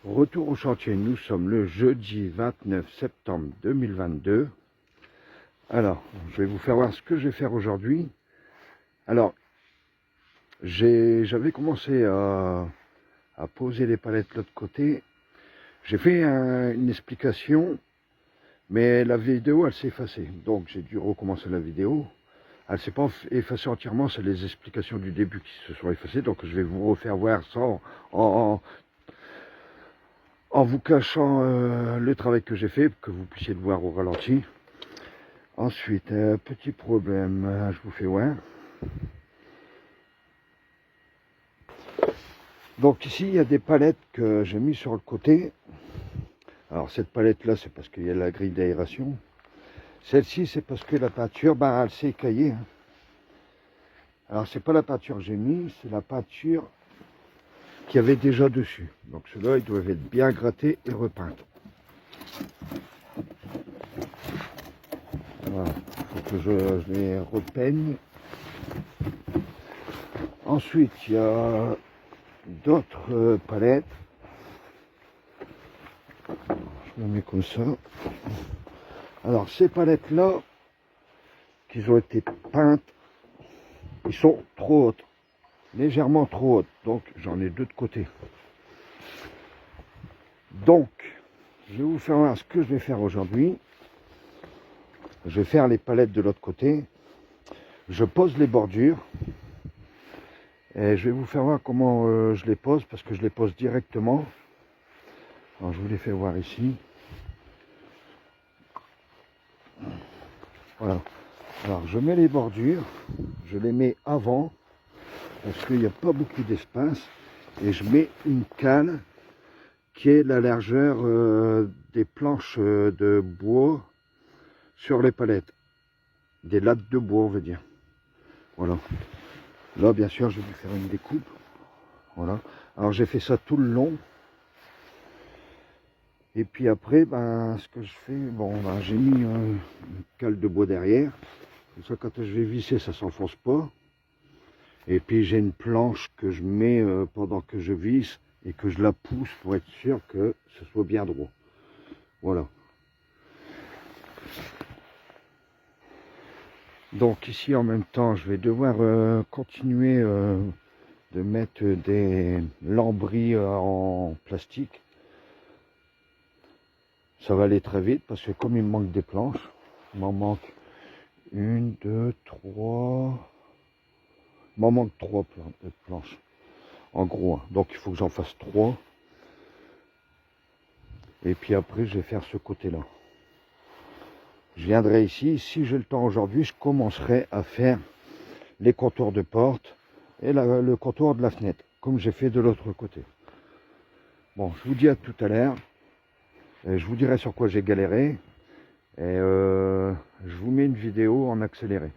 Retour au chantier, nous sommes le jeudi 29 septembre 2022. Alors, je vais vous faire voir ce que je vais faire aujourd'hui. Alors, j'avais commencé à poser les palettes de l'autre côté. J'ai fait une explication, mais la vidéo, elle s'est effacée. Donc, j'ai dû recommencer la vidéo. Elle ne s'est pas effacée entièrement, c'est les explications du début qui se sont effacées. Donc, je vais vous refaire voir ça en vous cachant le travail que j'ai fait, pour que vous puissiez le voir au ralenti. Ensuite, petit problème, je vous fais voir. Donc ici, il y a des palettes que j'ai mis sur le côté. Alors cette palette-là, c'est parce qu'il y a la grille d'aération. Celle-ci, c'est parce que la peinture, elle s'est écaillée. Alors c'est pas la peinture que j'ai mis, c'est la peinture qu'il y avait déjà dessus. Donc ceux-là, ils doivent être bien grattés et repeints. Voilà, il faut que je les repeigne. Ensuite, il y a d'autres palettes. Je le mets comme ça. Alors ces palettes là qui ont été peintes, ils sont trop hautes, légèrement trop hautes, donc j'en ai deux de côté. Donc je vais vous faire voir ce que je vais faire aujourd'hui. Je vais faire les palettes de l'autre côté, je pose les bordures et je vais vous faire voir comment je les pose, parce que je les pose directement. Alors je vous les fais voir ici. Voilà. Alors je mets les bordures, je les mets avant, parce qu'il n'y a pas beaucoup d'espace, et je mets une cale qui est la largeur des planches de bois sur les palettes, des lattes de bois on veut dire. Voilà. Là bien sûr je vais lui faire une découpe. Voilà. Alors j'ai fait ça tout le long. Et puis après, ce que je fais, j'ai mis une cale de bois derrière. Comme ça, quand je vais visser, ça s'enfonce pas. Et puis j'ai une planche que je mets pendant que je visse et que je la pousse pour être sûr que ce soit bien droit. Voilà. Donc ici en même temps, je vais devoir continuer de mettre des lambris en plastique. Ça va aller très vite parce que comme il me manque des planches, il m'en manque une, deux, trois. Il m'en manque trois planches. En gros, hein. Donc il faut que j'en fasse trois. Et puis après, je vais faire ce côté-là. Je viendrai ici. Si j'ai le temps aujourd'hui, je commencerai à faire les contours de porte et le contour de la fenêtre, comme j'ai fait de l'autre côté. Bon, je vous dis à tout à l'heure. Je vous dirai sur quoi j'ai galéré. Et je vous mets une vidéo en accéléré.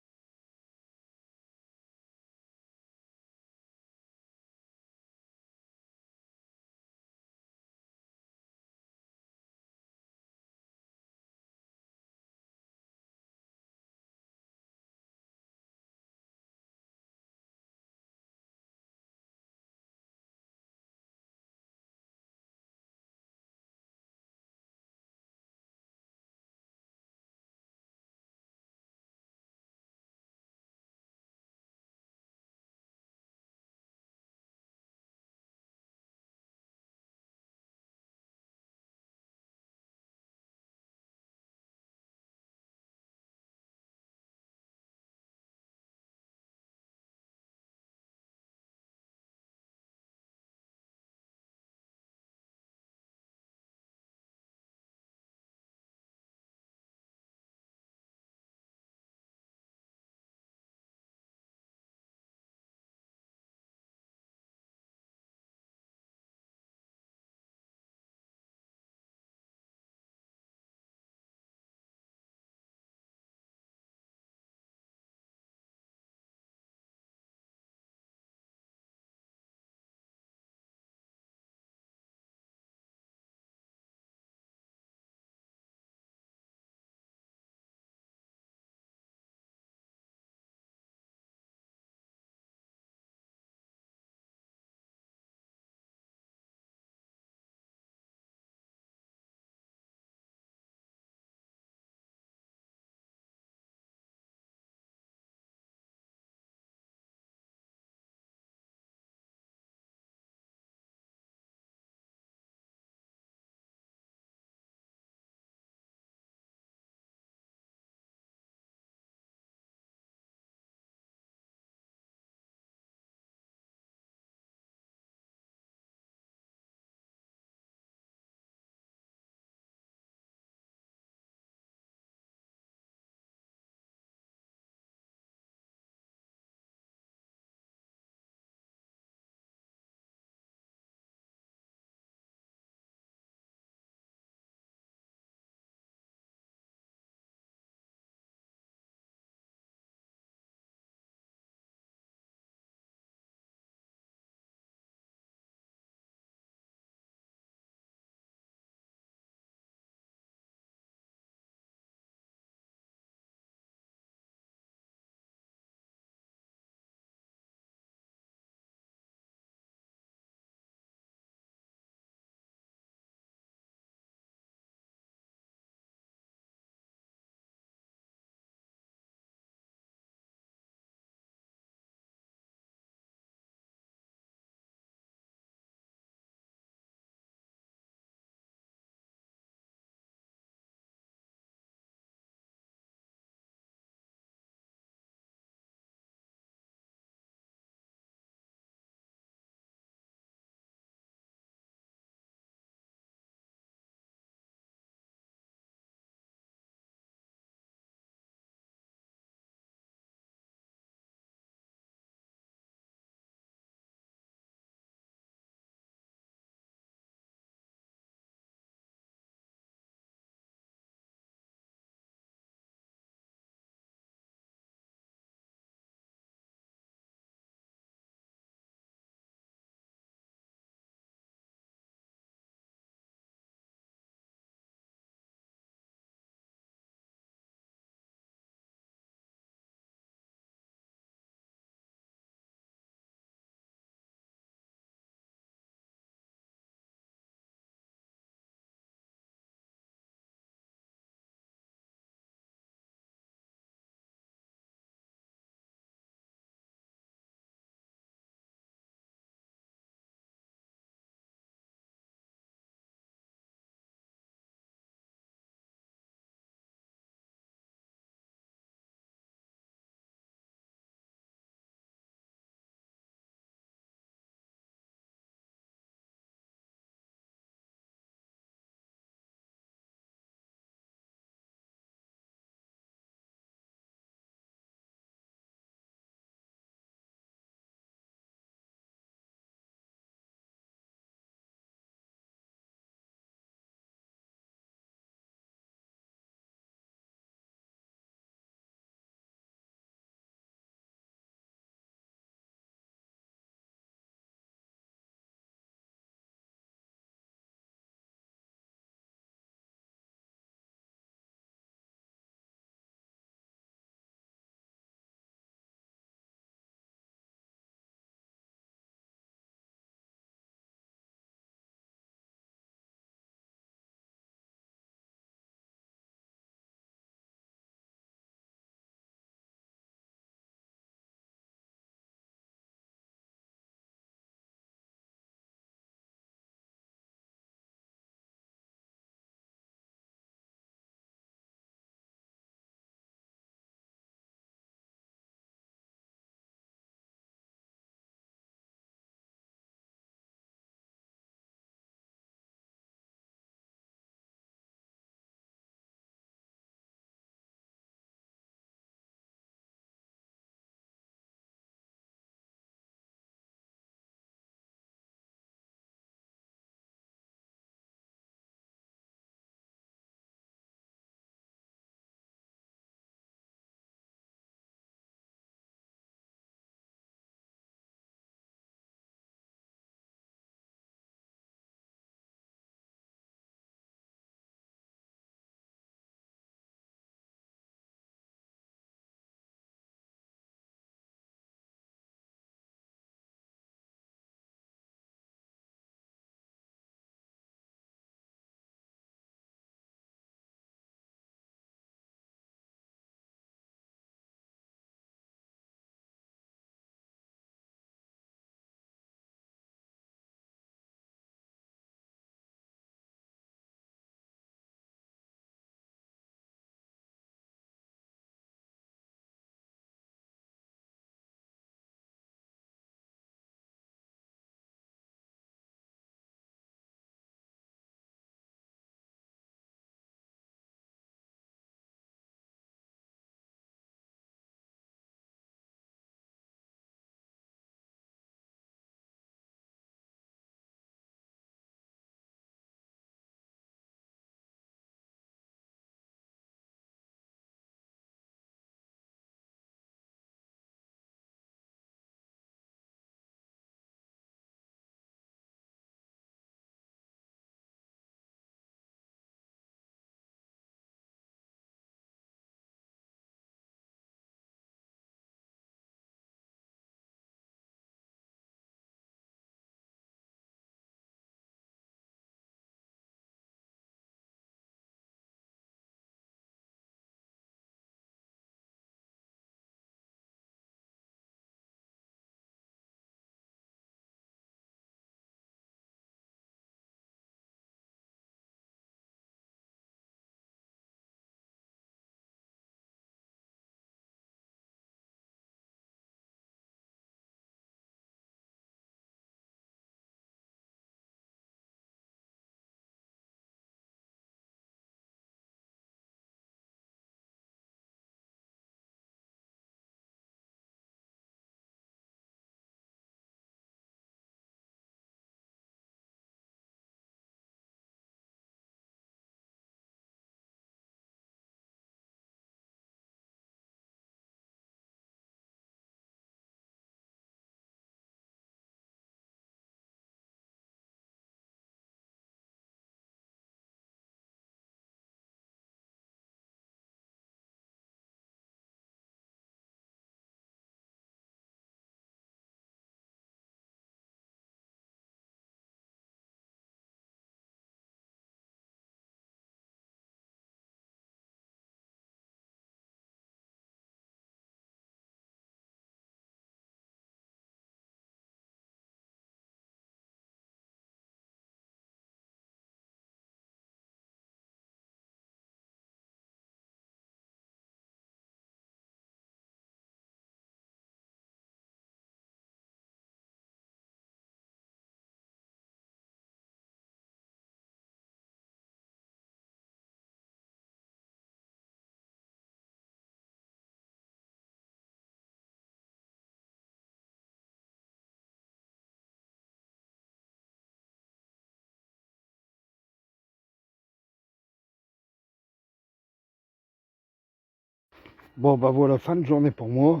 Bon bah voilà, fin de journée pour moi.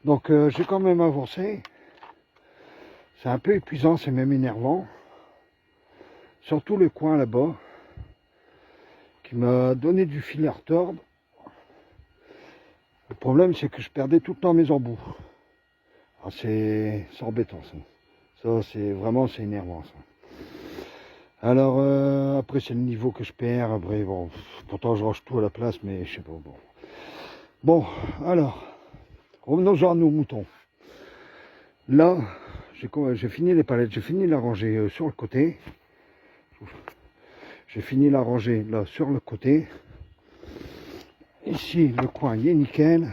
Donc j'ai quand même avancé. C'est un peu épuisant, c'est même énervant. Surtout le coin là-bas, qui m'a donné du fil à retordre. Le problème c'est que je perdais tout le temps mes embouts. Ah, c'est embêtant ça. Ça c'est vraiment c'est énervant ça. Alors après c'est le niveau que je perds. Après bon, pourtant je range tout à la place, mais je sais pas. Bon, bon alors revenons-en à nos moutons. Là j'ai fini les palettes, j'ai fini de la ranger sur le côté. J'ai fini la ranger là sur le côté. Ici le coin il est nickel.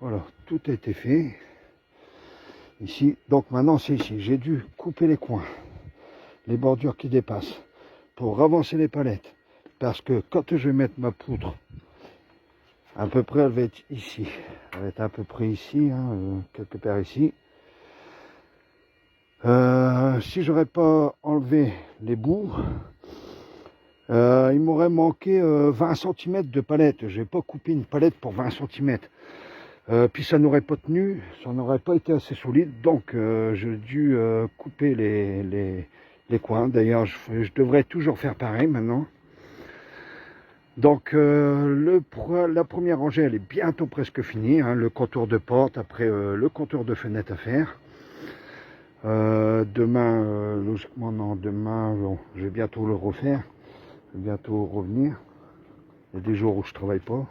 Voilà, tout a été fait. Ici, donc maintenant c'est ici. J'ai dû couper les coins, les bordures qui dépassent, pour avancer les palettes. Parce que quand je vais mettre ma poutre, à peu près elle va être ici. Elle va être à peu près ici, hein, quelque part ici. Si j'aurais pas enlevé les bouts, il m'aurait manqué 20 cm de palette. Je n'ai pas coupé une palette pour 20 cm. Puis ça n'aurait pas tenu, ça n'aurait pas été assez solide. Donc j'ai dû couper les coins. D'ailleurs, je devrais toujours faire pareil maintenant. Donc la première rangée, elle est bientôt presque finie. Hein, le contour de porte, après le contour de fenêtre à faire. Demain, logiquement, non, demain, bon, je vais bientôt le refaire. Je vais bientôt revenir. Il y a des jours où je travaille pas.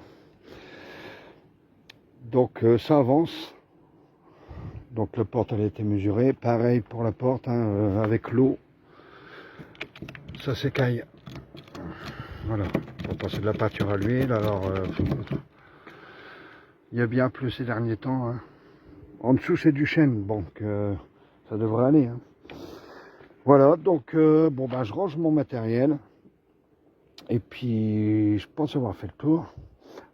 Donc ça avance. Donc la porte elle a été mesurée. Pareil pour la porte, hein, avec l'eau. Ça s'écaille. Voilà. Pourtant c'est de la peinture à l'huile. Alors il y a bien plu ces derniers temps. Hein. En dessous c'est du chêne. Donc ça devrait aller. Hein. Voilà. Donc bon ben je range mon matériel. Et puis je pense avoir fait le tour.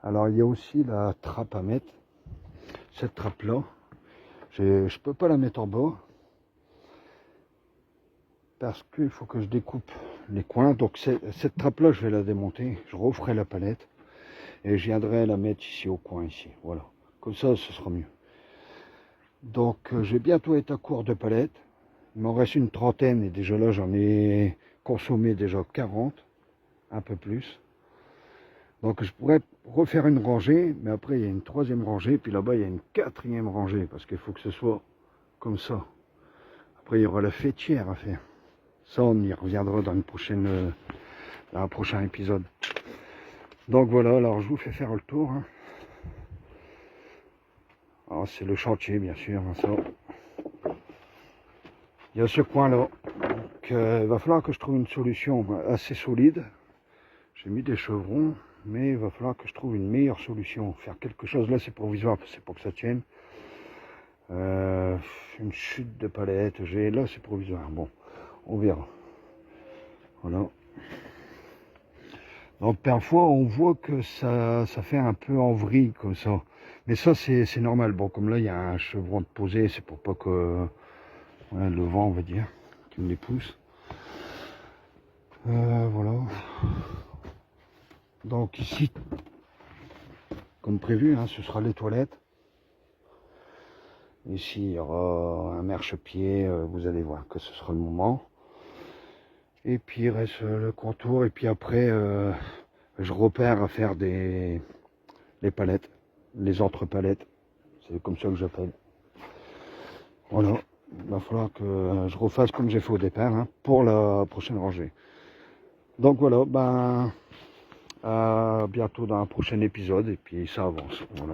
Alors il y a aussi la trappe à mettre. Cette trappe là. Je peux pas la mettre en bas. Parce qu'il faut que je découpe les coins. Donc cette trappe là je vais la démonter. Je referai la palette. Et je viendrai la mettre ici au coin ici. Voilà. Comme ça ce sera mieux. Donc je vais bientôt être à court de palettes. Il m'en reste une trentaine. Et déjà là j'en ai consommé déjà 40. Un peu plus. Donc je pourrais refaire une rangée, mais après il y a une troisième rangée, puis là-bas il y a une quatrième rangée, parce qu'il faut que ce soit comme ça. Après il y aura la fêtière à faire. Ça on y reviendra dans dans un prochain épisode. Donc voilà, alors je vous fais faire le tour. Hein. Alors c'est le chantier bien sûr, hein, ça. Il y a ce coin là. Donc il va falloir que je trouve une solution assez solide. J'ai mis des chevrons. Mais il va falloir que je trouve une meilleure solution. Faire quelque chose, là c'est provisoire, c'est pour que ça tienne. Une chute de palette, là c'est provisoire. Bon, on verra. Voilà. Donc parfois on voit que ça fait un peu en vrille comme ça. Mais ça c'est normal. Bon, comme là il y a un chevron de posé, c'est pour pas que voilà, le vent on va dire, qui me les pousse. Voilà. Donc ici, comme prévu, hein, ce sera les toilettes. Ici, il y aura un marchepied, vous allez voir que ce sera le moment. Et puis il reste le contour, et puis après, je repère à faire les palettes, les entre-palettes. C'est comme ça que j'appelle. Voilà, il va falloir que je refasse comme j'ai fait au départ, hein, pour la prochaine rangée. Donc voilà, ben... à bientôt dans un prochain épisode et puis ça avance. Voilà.